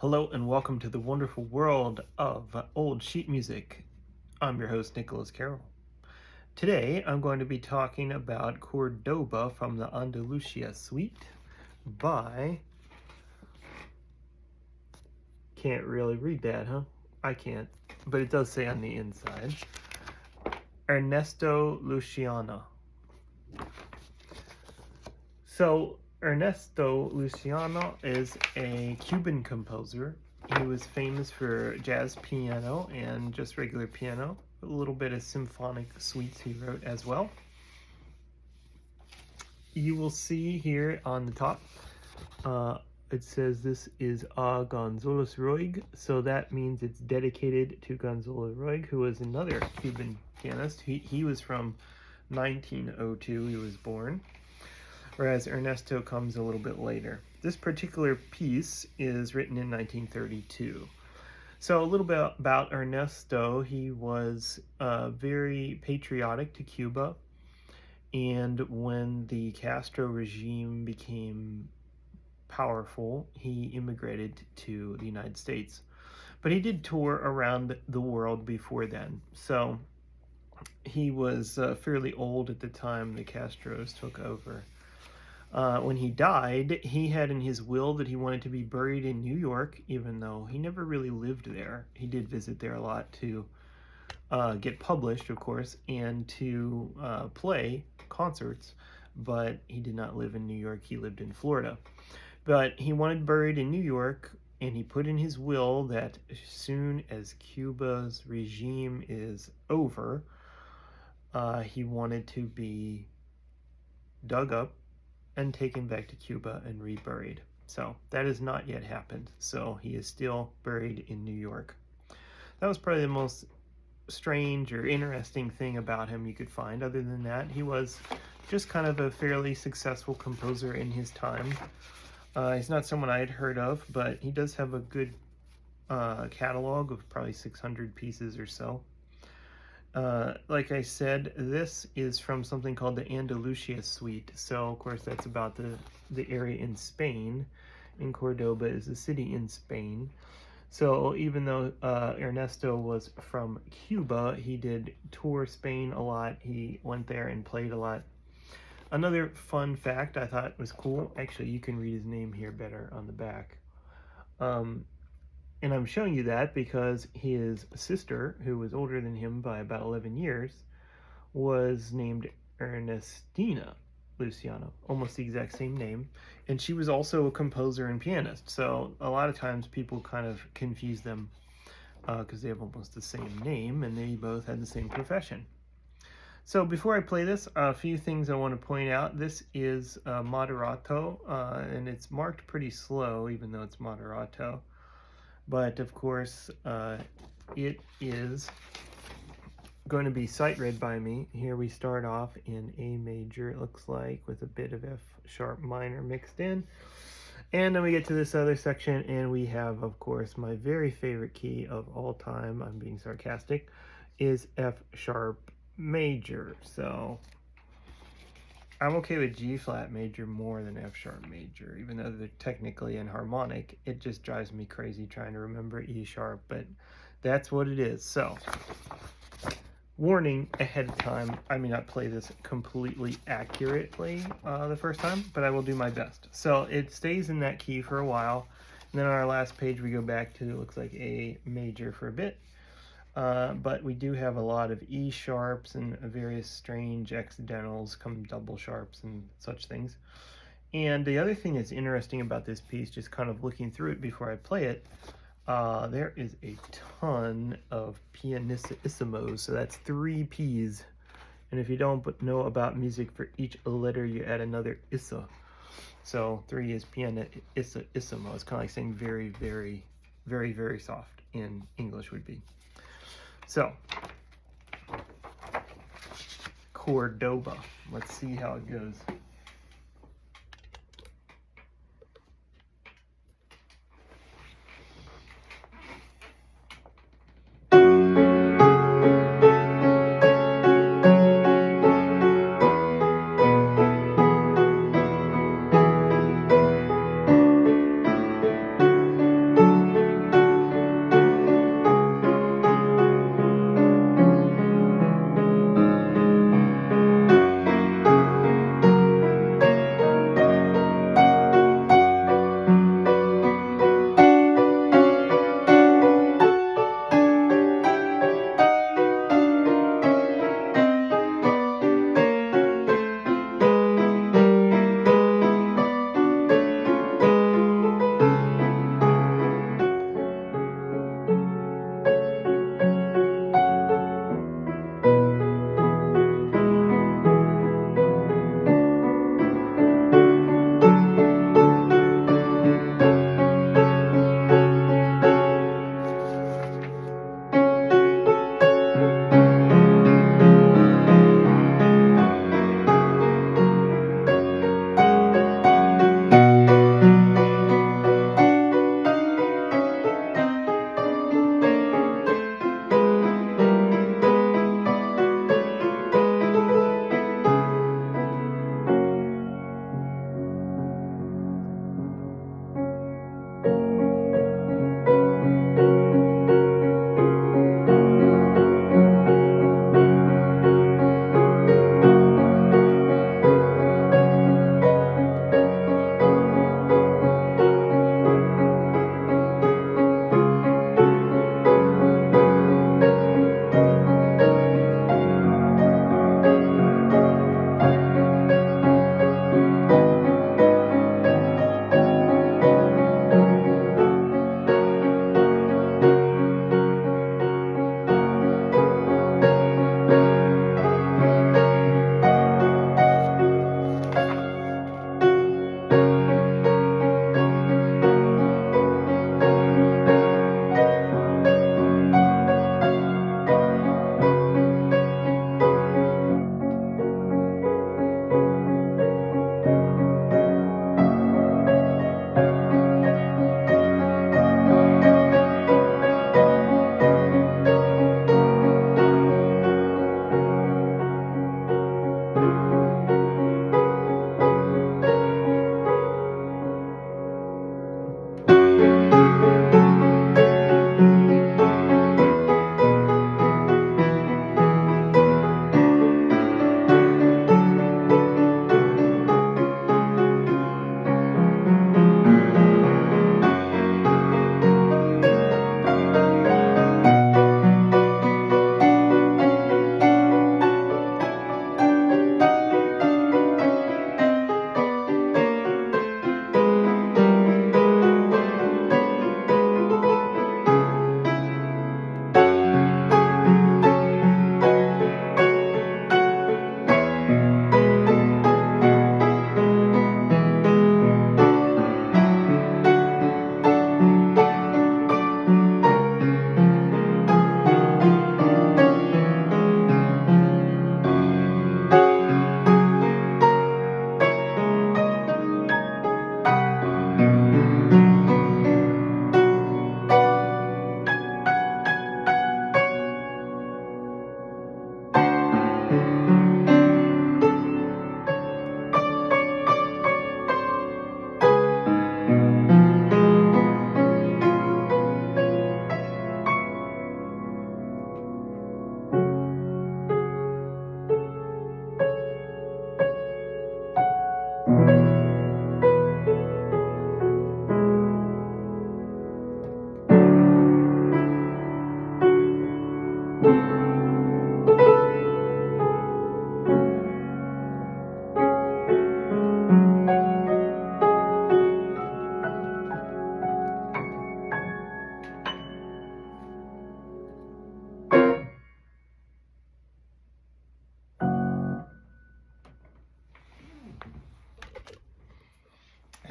Hello and welcome to the wonderful world of old sheet music. I'm your host, Nicholas Carroll. Today I'm going to be talking about Cordoba from the Andalusia Suite by... Can't really read that, huh? I can't, but it does say on the inside. Ernesto Luciano. So, Ernesto Luciano is a Cuban composer. He was famous for jazz piano and just regular piano. A little bit of symphonic suites he wrote as well. You will see here on the top, it says this is a González Roig, so that means it's dedicated to González Roig, who was another Cuban pianist. He was from 1902, he was born, whereas Ernesto comes a little bit later. This particular piece is written in 1932. So a little bit about Ernesto. He was very patriotic to Cuba, and when the Castro regime became powerful, he immigrated to the United States. But he did tour around the world before then. So he was fairly old at the time the Castros took over. When he died, he had in his will that he wanted to be buried in New York, even though he never really lived there. He did visit there a lot to get published, of course, and to play concerts, but he did not live in New York. He lived in Florida. But he wanted buried in New York, and he put in his will that as soon as Cuba's regime is over, he wanted to be dug up and taken back to Cuba and reburied. So that has not yet happened. So he is still buried in New York. That was probably the most strange or interesting thing about him you could find. Other than that, he was just kind of a fairly successful composer in his time. He's not someone I had heard of, but he does have a good catalog of probably 600 pieces or so. Like I said, this is from something called the Andalusia Suite. So, of course, that's about the area in Spain. And Cordoba is a city in Spain. So even though Ernesto was from Cuba, he did tour Spain a lot. He went there and played a lot. Another fun fact I thought was cool, actually you can read his name here better on the back. And I'm showing you that because his sister, who was older than him by about 11 years, was named Ernestina Luciano, almost the exact same name. And she was also a composer and pianist. So a lot of times people kind of confuse them because they have almost the same name and they both had the same profession. So before I play this, a few things I want to point out. This is moderato, and it's marked pretty slow, even though it's moderato. But of course, it is going to be sight read by me. Here we start off in A major, it looks like, with a bit of F sharp minor mixed in. And then we get to this other section, and we have, of course, my very favorite key of all time, I'm being sarcastic, is F sharp major. So I'm okay with G flat major more than F sharp major, even though they're technically enharmonic. It just drives me crazy trying to remember E sharp, but that's what it is. So warning ahead of time, I may not play this completely accurately the first time, but I will do my best. So it stays in that key for a while, and then on our last page we go back to, it looks like A major for a bit. But we do have a lot of E sharps and various strange accidentals, come double sharps and such things. And the other thing that's interesting about this piece, just kind of looking through it before I play it, there is a ton of pianissimos, so that's 3 P's. And if you don't know about music, for each letter you add another issa. So 3 is pianissimo. It's kind of like saying very, very, very, very soft in English would be. So, Cordoba. Let's see how it goes.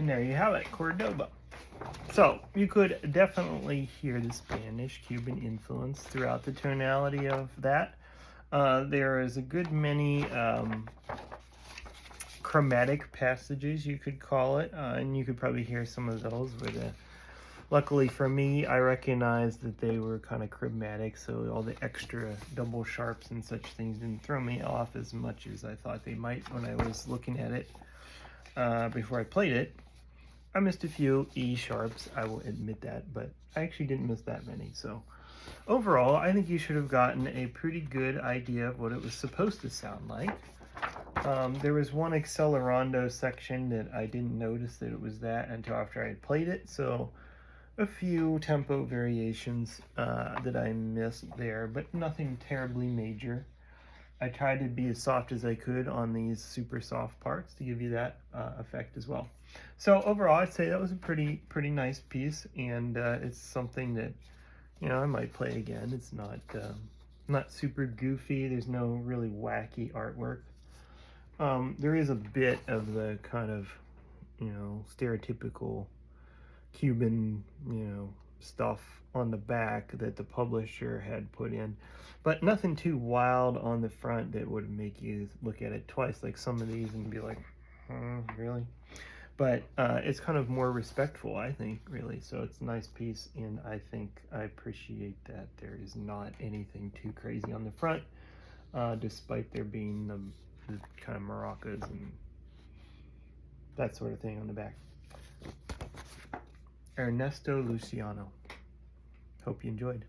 And there you have it, Cordoba. So you could definitely hear the Spanish Cuban influence throughout the tonality of that. There is a good many chromatic passages, you could call it, and you could probably hear some of those where luckily for me, I recognized that they were kind of chromatic, so all the extra double sharps and such things didn't throw me off as much as I thought they might when I was looking at it before I played it. I missed a few E sharps, I will admit that, but I actually didn't miss that many. So overall, I think you should have gotten a pretty good idea of what it was supposed to sound like. There was one accelerando section that I didn't notice that it was that until after I had played it, so a few tempo variations that I missed there, but nothing terribly major. I tried to be as soft as I could on these super soft parts to give you that effect as well. So overall, I'd say that was a pretty nice piece, and it's something that, you know, I might play again. It's not super goofy. There's no really wacky artwork. There is a bit of the kind of, you know, stereotypical Cuban, you know, stuff on the back that the publisher had put in, but nothing too wild on the front that would make you look at it twice, like some of these, and be like, really? But it's kind of more respectful, I think, really. So it's a nice piece, and I think I appreciate that there is not anything too crazy on the front, despite there being the kind of maracas and that sort of thing on the back. Ernesto Luciano. Hope you enjoyed.